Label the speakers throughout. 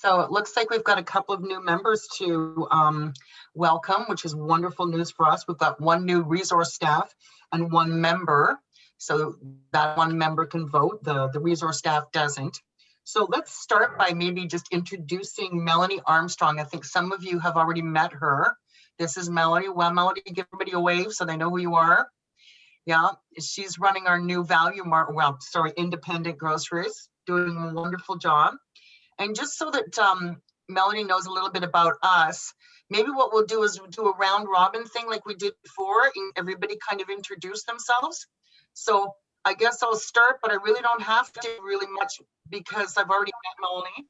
Speaker 1: So it looks like we've got a couple of new members to welcome, which is wonderful news for us. We've got one new resource staff and one member. So that one member can vote, the resource staff doesn't. So let's start by maybe just introducing Melanie Armstrong. I think some of you have already met her. This is Melanie. Well, Melanie, give everybody a wave so they know who you are. Yeah, she's running our new independent groceries, doing a wonderful job. And just so that Melanie knows a little bit about us, maybe what we'll do is we'll do a round robin thing like we did before, and everybody kind of introduce themselves. So I guess I'll start, but I really don't have to really much because I've already met Melanie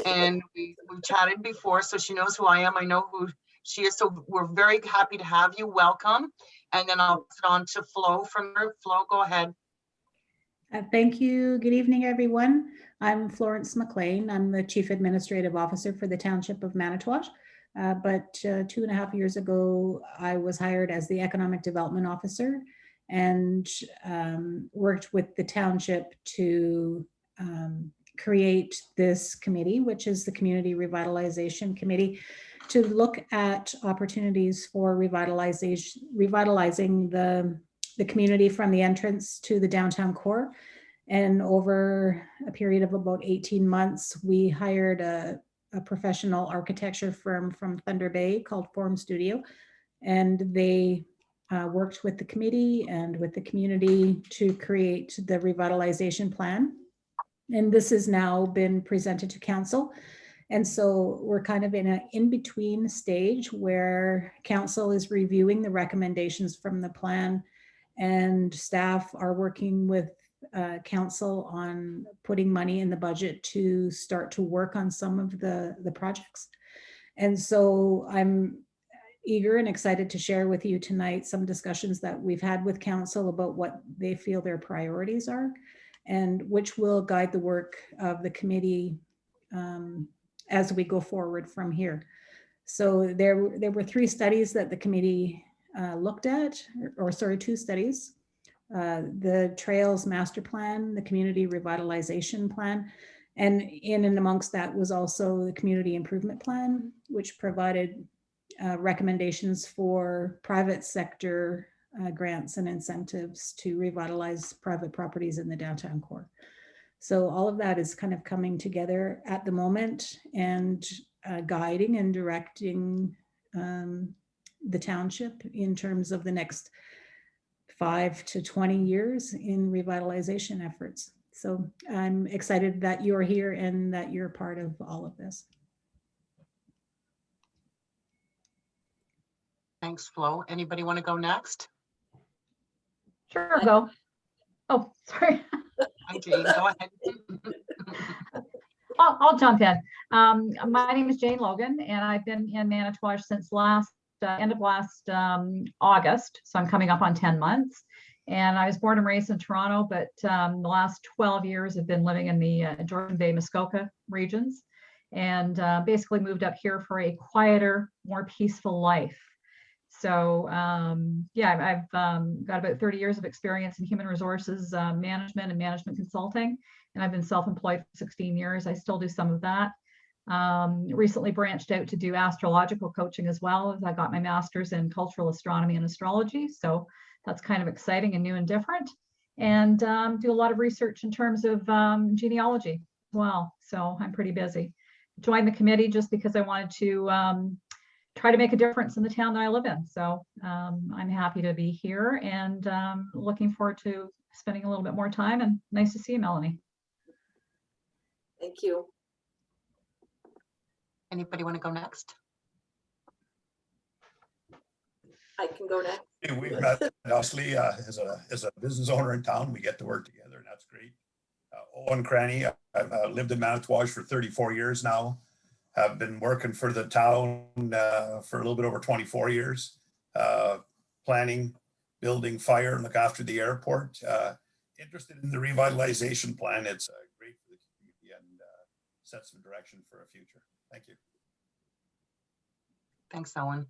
Speaker 1: and we've chatted before, so she knows who I am. I know who she is. So we're very happy to have you. Welcome. And then I'll pass it on to Flo from her. Flo, go ahead.
Speaker 2: Thank you. Good evening, everyone. I'm Florence McLean. I'm the Chief Administrative Officer for the Township of Manitouwadge. But 2.5 years ago, I was hired as the Economic Development Officer and worked with the township to create this committee, which is the Community Revitalization Committee, to look at opportunities for revitalizing the community from the entrance to the downtown core. And over a period of about 18 months, we hired a professional architecture firm from Thunder Bay called Forum Studio. And they worked with the committee and with the community to create the revitalization plan. And this has now been presented to council. And so we're kind of in an in-between stage where council is reviewing the recommendations from the plan, and staff are working with council on putting money in the budget to start to work on some of the projects. And so I'm eager and excited to share with you tonight some discussions that we've had with council about what they feel their priorities are and which will guide the work of the committee as we go forward from here. So there were 3 studies that the committee looked at, two studies. The Trails Master Plan, the Community Revitalization Plan, and in and amongst that was also the Community Improvement Plan, which provided recommendations for private sector grants and incentives to revitalize private properties in the downtown core. So all of that is kind of coming together at the moment and guiding and directing the township in terms of the next 5 to 20 years in revitalization efforts. So I'm excited that you're here and that you're part of all of this.
Speaker 1: Thanks, Flo. Anybody want to go next?
Speaker 3: Sure, go. Oh, sorry.
Speaker 1: Hi, Jane, go ahead.
Speaker 3: I'll jump in. My name is Jane Logan, and I've been in Manitouwadge since end of last August. So I'm coming up on 10 months. And I was born and raised in Toronto, but the last 12 years I've been living in the Georgian Bay, Muskoka regions, and basically moved up here for a quieter, more peaceful life. So yeah, I've got about 30 years of experience in human resources management and management consulting, and I've been self-employed for 16 years. I still do some of that. Recently branched out to do astrological coaching as well, as I got my master's in cultural astronomy and astrology. So that's kind of exciting and new and different. And do a lot of research in terms of genealogy as well. So I'm pretty busy. Joined the committee just because I wanted to try to make a difference in the town that I live in. So I'm happy to be here and looking forward to spending a little bit more time, and nice to see you, Melanie.
Speaker 4: Thank you.
Speaker 1: Anybody want to go next?
Speaker 4: I can go next.
Speaker 5: We've met Leslie as a business owner in town. We get to work together, and that's great. Owen Cranny, I've lived in Manitouwadge for 34 years now. Have been working for the town for a little bit over 24 years, planning, building, fire, and look after the airport. Interested in the revitalization plan. It's great for the community and sets some direction for a future. Thank you.
Speaker 1: Thanks, Owen.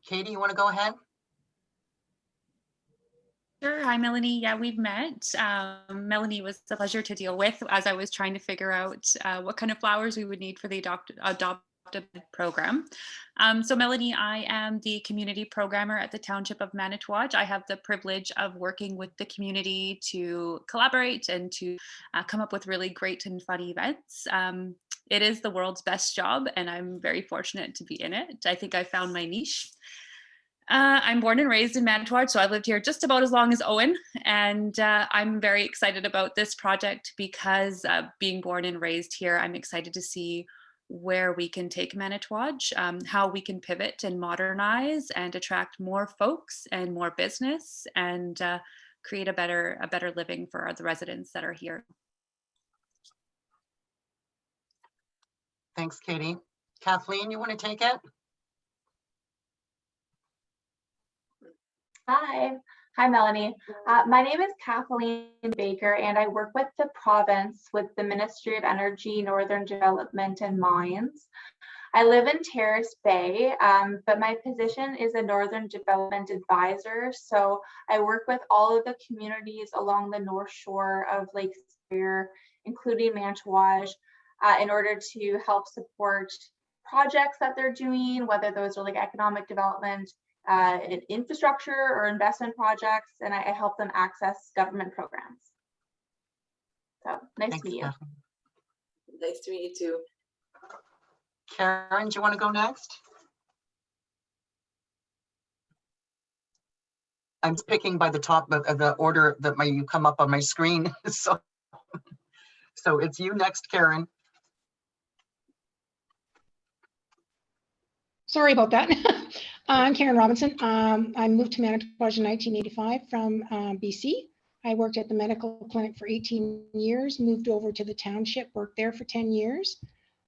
Speaker 1: Katie, you want to go ahead?
Speaker 6: Sure. Hi, Melanie. Yeah, we've met. Melanie was a pleasure to deal with as I was trying to figure out what kind of flowers we would need for the adopted program. So Melanie, I am the community programmer at the Township of Manitouwadge. I have the privilege of working with the community to collaborate and to come up with really great and fun events. It is the world's best job, and I'm very fortunate to be in it. I think I found my niche. I'm born and raised in Manitouwadge, so I've lived here just about as long as Owen, and I'm very excited about this project because being born and raised here, I'm excited to see where we can take Manitouwadge, how we can pivot and modernize and attract more folks and more business and create a better living for the residents that are here.
Speaker 1: Thanks, Katie. Kathleen, you want to take it?
Speaker 7: Hi, Melanie. My name is Kathleen Baker, and I work with the province with the Ministry of Energy, Northern Development and Mines. I live in Terrace Bay, but my position is a Northern Development Advisor. So I work with all of the communities along the North Shore of Lake Superior, including Manitouwadge, in order to help support projects that they're doing, whether those are like economic development, infrastructure or investment projects, and I help them access government programs. So nice
Speaker 1: Thanks,
Speaker 7: to meet you.
Speaker 1: Kathleen.
Speaker 4: Nice to meet you too.
Speaker 1: Karen, do you want to go next? I'm picking by the top of the order that you come up on my screen. So it's you next, Karen.
Speaker 8: Sorry about that. I'm Karen Robinson. I moved to Manitouwadge in 1985 from BC. I worked at the medical clinic for 18 years, moved over to the township, worked there for 10 years.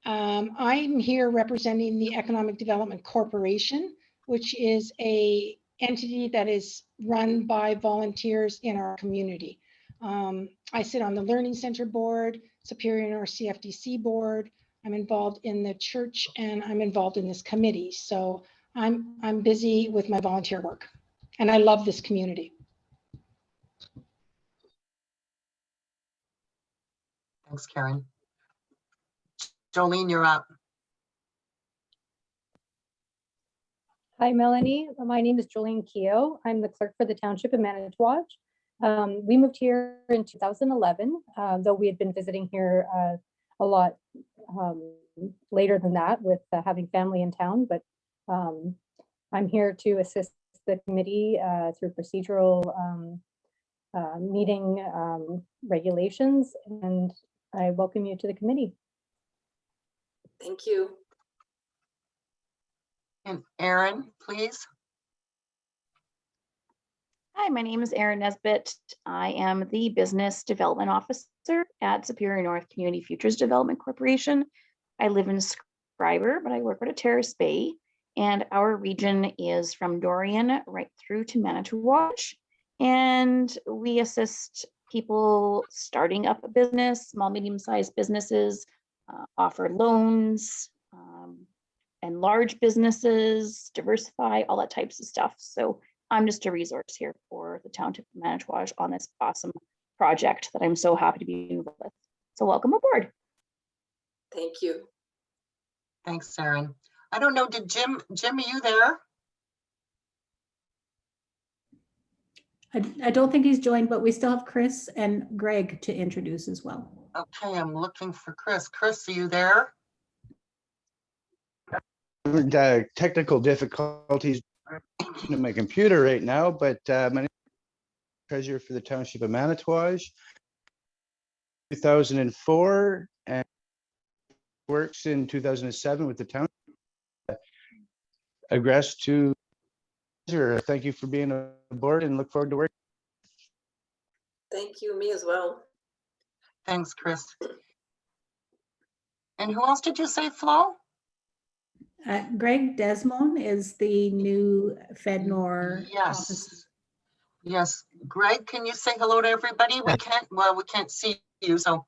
Speaker 8: I'm here representing the Economic Development Corporation, which is an entity that is run by volunteers in our community. I sit on the Learning Center board, Superior North CFDC board. I'm involved in the church and I'm involved in this committee. So I'm busy with my volunteer work and I love this community.
Speaker 1: Thanks, Karen. Jolene, you're up.
Speaker 9: Hi, Melanie. My name is Jolene Keogh. I'm the clerk for the Township of Manitouwadge. We moved here in 2011, though we had been visiting here a lot later than that with having family in town, but I'm here to assist the committee through procedural meeting regulations, and I welcome you to the committee.
Speaker 4: Thank you.
Speaker 1: And Erin, please.
Speaker 10: Hi, my name is Erin Nesbitt. I am the Business Development Officer at Superior North Community Futures Development Corporation. I live in Schreiber, but I work at Terrace Bay, and our region is from Dorian right through to Manitouwadge. And we assist people starting up a business, small, medium-sized businesses, offer loans, and large businesses, diversify, all that types of stuff. So I'm just a resource here for the Township of Manitouwadge on this awesome project that I'm so happy to be involved with. So welcome aboard.
Speaker 4: Thank you.
Speaker 1: Thanks, Erin. I don't know, did Jim, are you there?
Speaker 2: I don't think he's joined, but we still have Chris and Greg to introduce as well.
Speaker 1: Okay, I'm looking for Chris. Chris, are you there?
Speaker 11: Technical difficulties in my computer right now, but my name is treasurer for the Township of Manitouwadge, 2004, and works in 2007 with the town. Aggress to thank you for being aboard and look forward to working.
Speaker 4: Thank you, me as well.
Speaker 1: Thanks, Chris. And who else did you say, Flo?
Speaker 2: Greg Desmond is the new FedNor officer.
Speaker 1: Yes. Greg, can you say hello to everybody? We can't see you, so.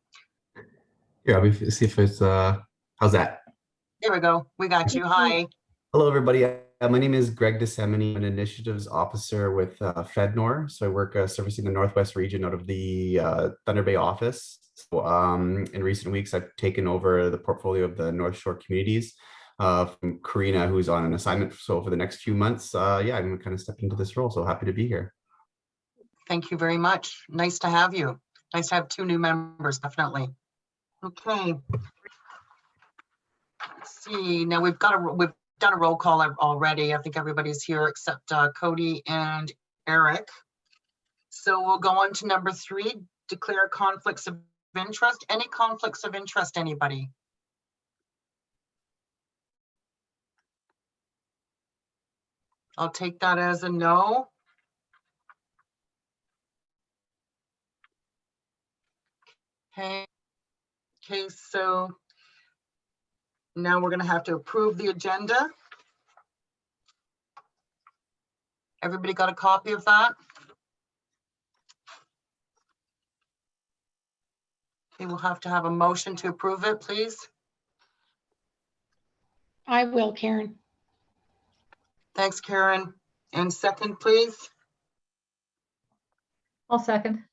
Speaker 12: Here, see if it's, how's that?
Speaker 1: Here we go. We got you. Hi.
Speaker 12: Hello, everybody. my name is Greg DeSemini, an initiatives officer with FedNor. So I work servicing the Northwest region out of the Thunder Bay office. So in recent weeks, I've taken over the portfolio of the North Shore communities from Karina, who's on an assignment. So for the next few months, yeah, I'm kind of stepping into this role. So happy to be here.
Speaker 1: Thank you very much. Nice to have you. Nice to have 2 new members, definitely. Okay. Let's see. Now we've done a roll call already. I think everybody's here except Cody and Eric. So we'll go on to number 3, declare conflicts of interest. Any conflicts of interest, anybody? I'll take that as a no. Okay. Okay, so now we're going to have to approve the agenda. Everybody got a copy of that? Okay, we'll have to have a motion to approve it, please.
Speaker 8: I will, Karen.
Speaker 1: Thanks, Karen. And second, please.
Speaker 3: I'll second.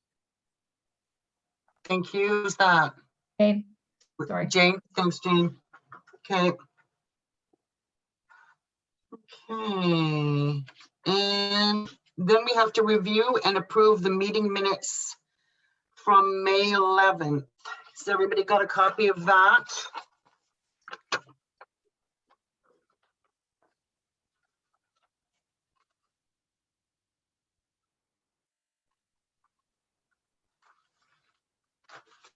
Speaker 1: Thank you. Who's that?
Speaker 3: Jane. Sorry.
Speaker 1: Jane. Thanks, Jane. Okay. Okay. And then we have to review and approve the meeting minutes from May 11th. Has everybody got a copy of that?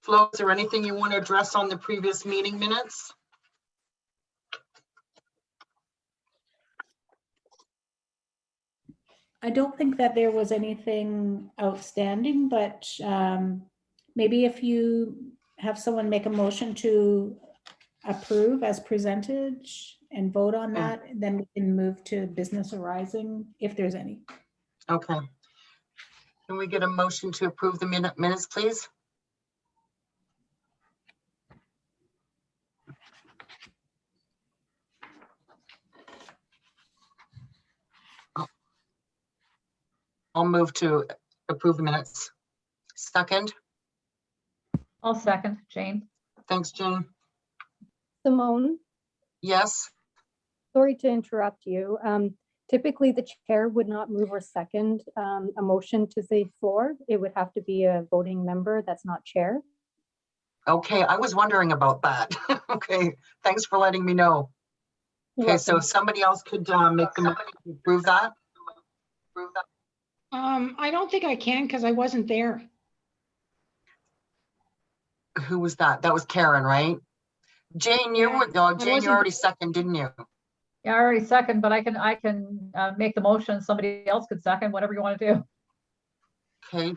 Speaker 1: Flo, is there anything you want to address on the previous meeting minutes?
Speaker 2: I don't think that there was anything outstanding, but maybe if you have someone make a motion to approve as presented and vote on that, then we can move to business arising if there's any.
Speaker 1: Okay. Can we get a motion to approve the minutes, please? I'll move to approve the minutes. Second.
Speaker 3: I'll second, Jane.
Speaker 1: Thanks, Jane.
Speaker 9: Simone,
Speaker 1: Yes.
Speaker 9: sorry to interrupt you. Typically, the chair would not move or second a motion to the floor. It would have to be a voting member that's not chair.
Speaker 1: Okay, I was wondering about that. Okay, thanks for letting me know.
Speaker 9: You're
Speaker 1: Okay, so
Speaker 9: welcome.
Speaker 1: if somebody else could make the motion to approve that.
Speaker 8: I don't think I can because I wasn't there.
Speaker 1: Who was that? That was Karen, right? Jane, you
Speaker 8: Yeah,
Speaker 1: were, no, Jane, you
Speaker 8: wasn't-
Speaker 1: already second, didn't you?
Speaker 3: Yeah, I already second, but I can make the motion. Somebody else could second, whatever you want to do.
Speaker 1: Okay,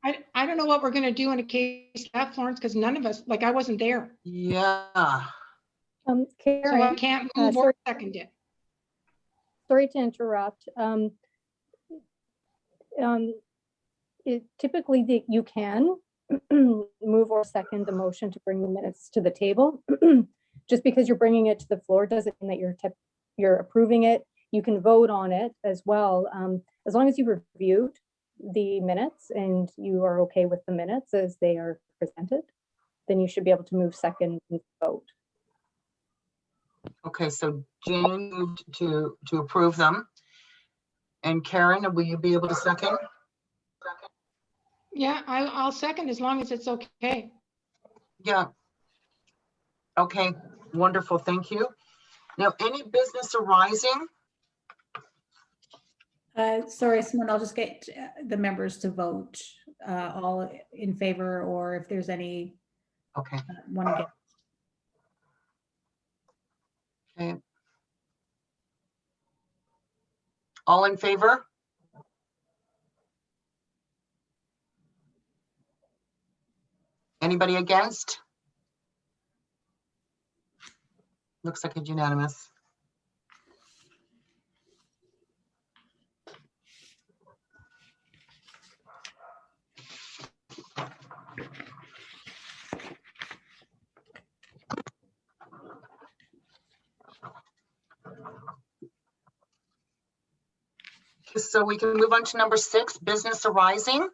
Speaker 8: I don't know what we're gonna do in a case of that, Florence, because none of us, like, I wasn't there.
Speaker 1: yeah.
Speaker 8: So I
Speaker 9: Karen,
Speaker 8: can't move or
Speaker 9: sorry,
Speaker 8: second it.
Speaker 9: sorry to interrupt. Typically, you can move or second the motion to bring the minutes to the table. Just because you're bringing it to the floor doesn't mean that you're approving it. You can vote on it as well. As long as you've reviewed the minutes and you are okay with the minutes as they are presented, then you should be able to move second and vote.
Speaker 1: Okay, so Jane moved to approve them. And Karen, will you be able to second?
Speaker 8: Yeah, I'll second as long as it's okay.
Speaker 1: Yeah. Okay, wonderful, thank you. Now, any business arising?
Speaker 2: Sorry, Simone, I'll just get the members to vote all in favor, or if there's any
Speaker 1: Okay,
Speaker 2: one against.
Speaker 1: okay. All in favor? Anybody against? Looks like it's unanimous. So we can move on to number 6, business arising.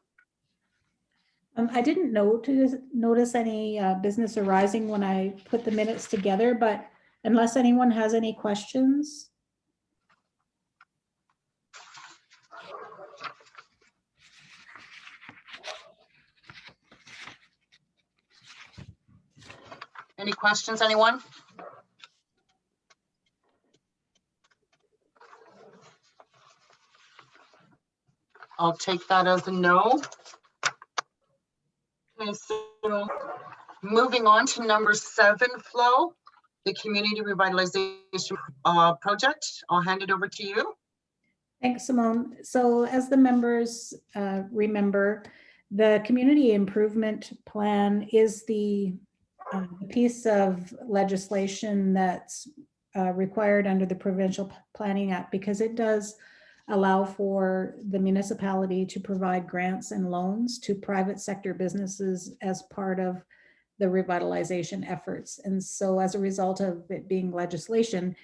Speaker 2: I didn't notice any business arising when I put the minutes together, but unless anyone has any questions.
Speaker 1: Any questions, anyone? I'll take that as a no. Okay, so moving on to number 7, Flo, the community revitalization project. I'll hand it over to you.
Speaker 2: Thanks, Simone. So as the members remember, the community improvement plan is the piece of legislation that's required under the Provincial Planning Act, because it does allow for the municipality to provide grants and loans to private sector businesses as part of the revitalization efforts. And so as a result of it being legislation,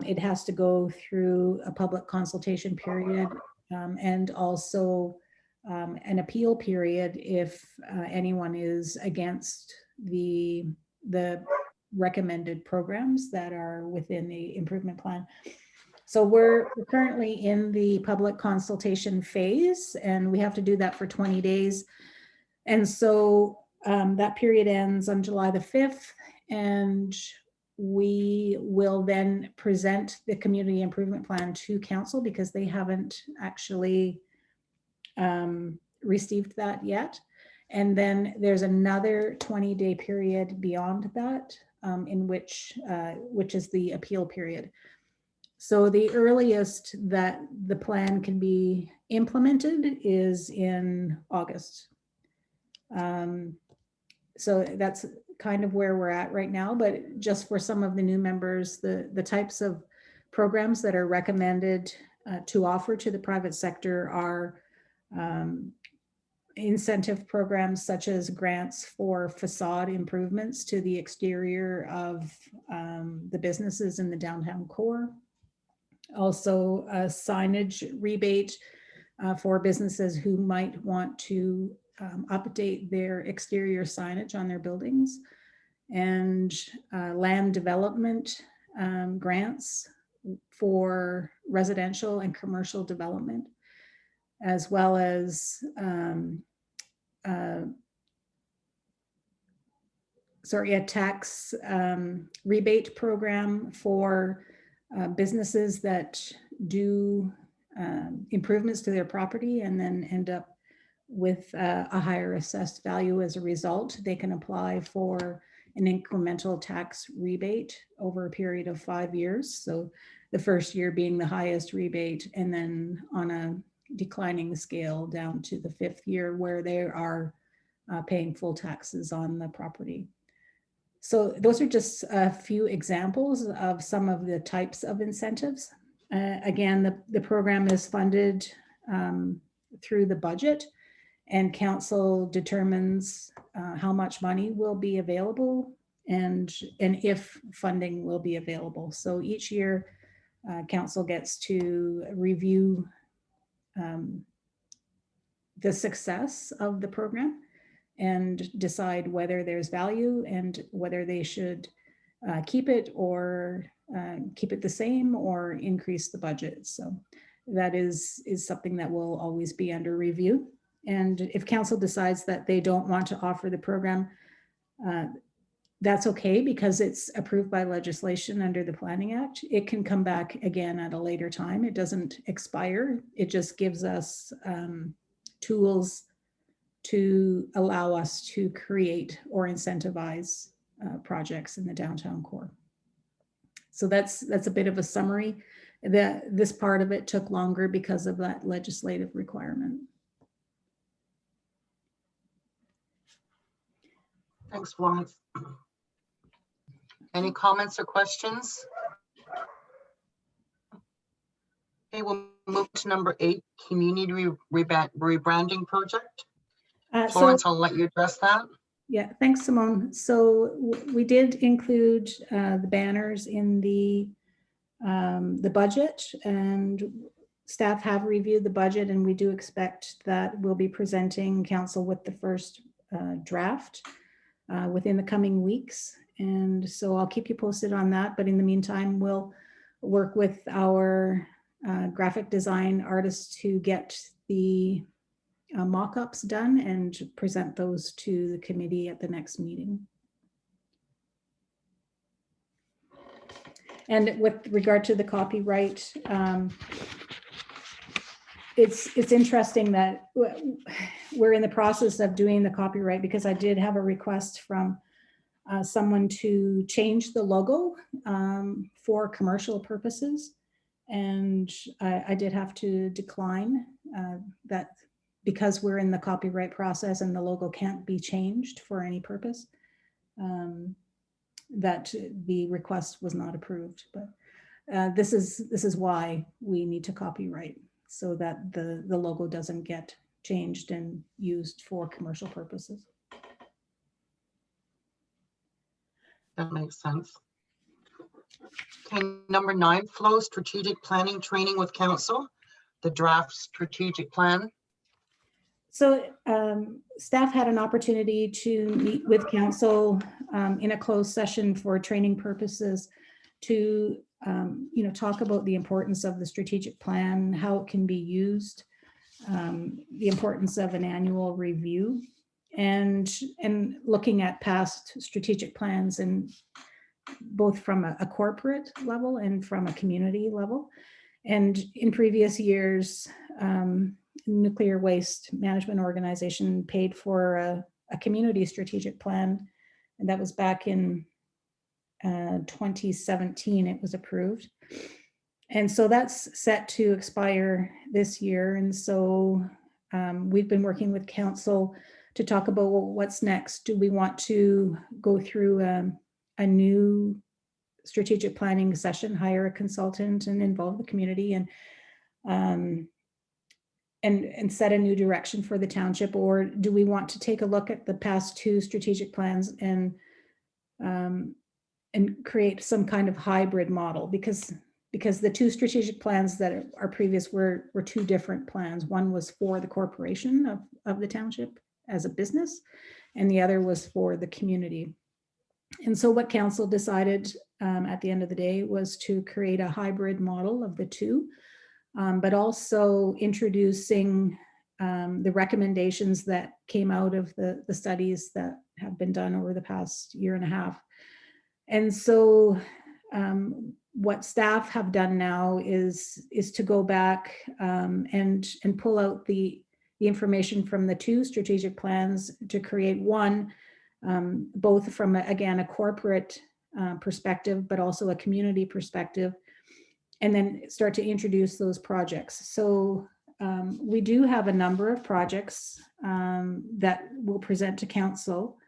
Speaker 2: it has to go through a public consultation period and also an appeal period if anyone is against the recommended programs that are within the improvement plan. So we're currently in the public consultation phase, and we have to do that for 20 days. And so that period ends on July the 5th, and we will then present the community improvement plan to council because they haven't actually received that yet. And then there's another 20-day period beyond that in which is the appeal period. So the earliest that the plan can be implemented is in August. So that's kind of where we're at right now, but just for some of the new members, the types of programs that are recommended to offer to the private sector are incentive programs such as grants for facade improvements to the exterior of the businesses in the downtown core. Also a signage rebate for businesses who might want to update their exterior signage on their buildings, and land development grants for residential and commercial development, as well as a tax rebate program for businesses that do improvements to their property and then end up with a higher assessed value as a result. They can apply for an incremental tax rebate over a period of 5 years. So the first year being the highest rebate, and then on a declining scale down to the 5th year where they are paying full taxes on the property. So those are just a few examples of some of the types of incentives. Again, the program is funded through the budget, and council determines how much money will be available and if funding will be available. So each year, council gets to review the success of the program and decide whether there's value and whether they should keep it or keep it the same or increase the budget. So that is something that will always be under review. And if council decides that they don't want to offer the program, that's okay because it's approved by legislation under the Planning Act. It can come back again at a later time. It doesn't expire. It just gives us tools to allow us to create or incentivize projects in the downtown core. So that's a bit of a summary. This part of it took longer because of that legislative requirement.
Speaker 1: Thanks, Florence. Any comments or questions? Okay, we'll move to number 8, community rebranding project. Florence, I'll let you address that.
Speaker 2: Yeah, thanks, Simone. So we did include the banners in the budget, and staff have reviewed the budget, and we do expect that we'll be presenting council with the first draft within the coming weeks. And so I'll keep you posted on that. But in the meantime, we'll work with our graphic design artists to get the mock-ups done and present those to the committee at the next meeting. And with regard to the copyright, it's interesting that we're in the process of doing the copyright, because I did have a request from someone to change the logo for commercial purposes. And I did have to decline that, because we're in the copyright process and the logo can't be changed for any purpose, that the request was not approved. But this is why we need to copyright, so that the logo doesn't get changed and used for commercial purposes.
Speaker 1: That makes sense. Okay, number 9, flow strategic planning training with council, the draft strategic plan.
Speaker 2: So staff had an opportunity to meet with council in a closed session for training purposes to talk about the importance of the strategic plan, how it can be used, the importance of an annual review, and looking at past strategic plans, and both from a corporate level and from a community level. And in previous years, Nuclear Waste Management Organization paid for a community strategic plan, and that was back in 2017 it was approved. And so that's set to expire this year. And so we've been working with council to talk about, well, what's next. Do we want to go through a new strategic planning session, hire a consultant and involve the community and set a new direction for the township? Or do we want to take a look at the past 2 strategic plans and create some kind of hybrid model? Because the 2 strategic plans that are previous were 2 different plans. One was for the corporation of the township as a business, and the other was for the community. And so what council decided at the end of the day was to create a hybrid model of the 2, but also introducing the recommendations that came out of the studies that have been done over the past year and a half. And so what staff have done now is to go back and pull out the information from the 2 strategic plans to create one, both from, again, a corporate perspective, but also a community perspective, and then start to introduce those projects. So we do have a number of projects that we'll present to council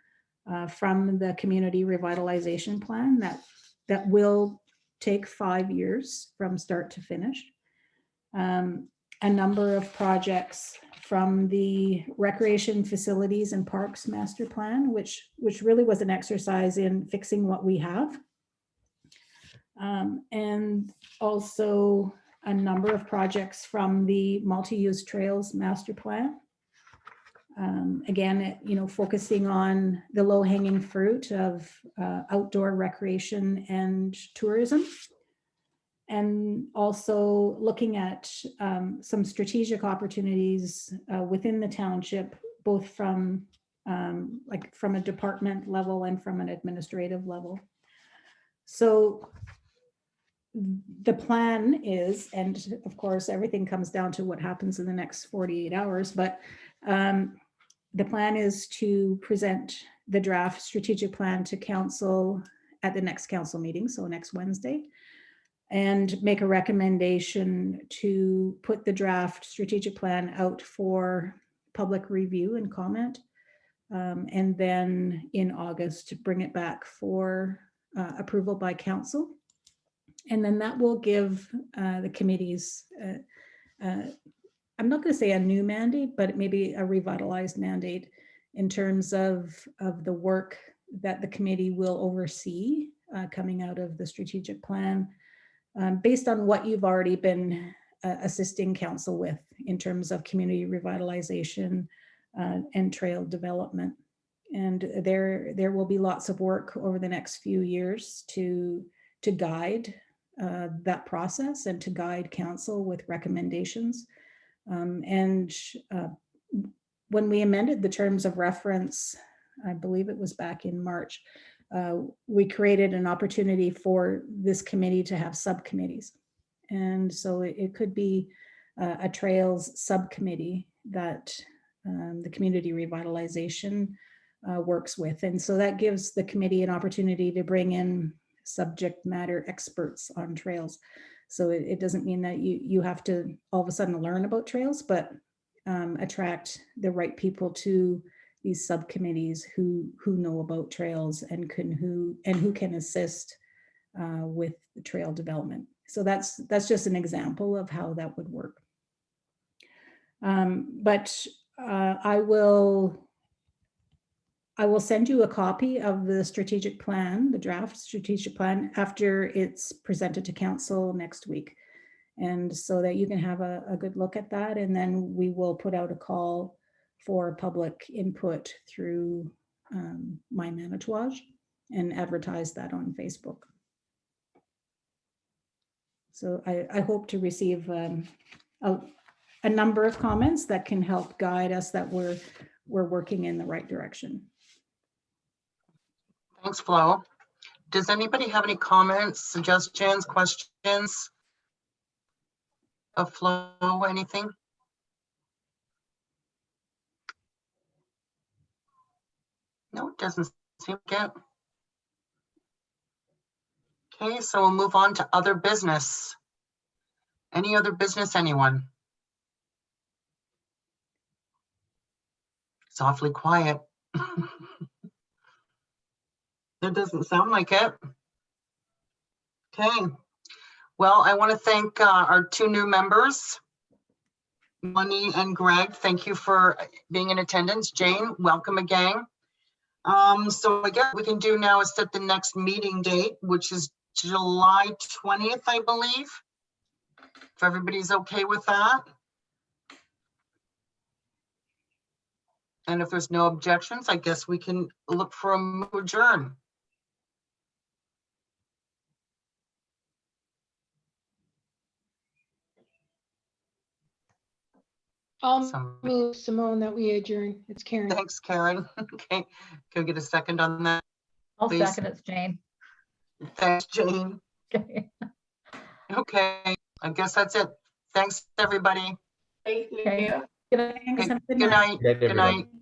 Speaker 2: from the community revitalization plan that will take 5 years from start to finish. A number of projects from the recreation facilities and parks master plan, which really was an exercise in fixing what we have. And also a number of projects from the multi-use trails master plan. Again, focusing on the low-hanging fruit of outdoor recreation and tourism. And also looking at some strategic opportunities within the township, both from from a department level and from an administrative level. So the plan is, and of course, everything comes down to what happens in the next 48 hours, but the plan is to present the draft strategic plan to council at the next council meeting, so next Wednesday, and make a recommendation to put the draft strategic plan out for public review and comment. And then in August, bring it back for approval by council. And then that will give the committees, I'm not going to say a new mandate, but maybe a revitalized mandate in terms of the work that the committee will oversee coming out of the strategic plan, based on what you've already been assisting council with in terms of community revitalization and trail development. And there will be lots of work over the next few years to guide that process and to guide council with recommendations. When we amended the terms of reference, I believe it was back in March, we created an opportunity for this committee to have subcommittees. And so it could be a trails subcommittee that the community revitalization works with. And so that gives the committee an opportunity to bring in subject matter experts on trails. So it doesn't mean that you have to all of a sudden learn about trails, but attract the right people to these subcommittees who know about trails and who can assist with the trail development. So that's just an example of how that would work. But I will send you a copy of the strategic plan, the draft strategic plan, after it's presented to council next week. And so that you can have a good look at that. And then we will put out a call for public input through My Manitouwadge and advertise that on Facebook. So I hope to receive a number of comments that can help guide us that we're working in the right direction.
Speaker 1: Thanks, Flo. Does anybody have any comments, suggestions, questions of Flo, anything? No, it doesn't seem to get. Okay, so we'll move on to other business. Any other business, anyone? It's awfully quiet. It doesn't sound like it. Okay. Well, I want to thank our two new members, Melanie and Greg. Thank you for being in attendance. Jane, welcome again. So I guess we can do now is set the next meeting date, which is July 20th, I believe. If everybody's okay with that. And if there's no objections, I guess we can look for a move to adjourn.
Speaker 8: I'll move, Simone, that we adjourn. It's Karen.
Speaker 1: Thanks, Karen. Okay, can we get a second on that?
Speaker 3: I'll
Speaker 1: Please.
Speaker 3: second it, Jane.
Speaker 1: Thanks, Jane.
Speaker 3: Okay.
Speaker 1: Okay, I guess that's it. Thanks, everybody.
Speaker 4: Thank you.
Speaker 3: Okay. Good night.
Speaker 2: Thanks, have a
Speaker 1: Good night.
Speaker 12: Good night,
Speaker 1: Good night.
Speaker 12: everyone.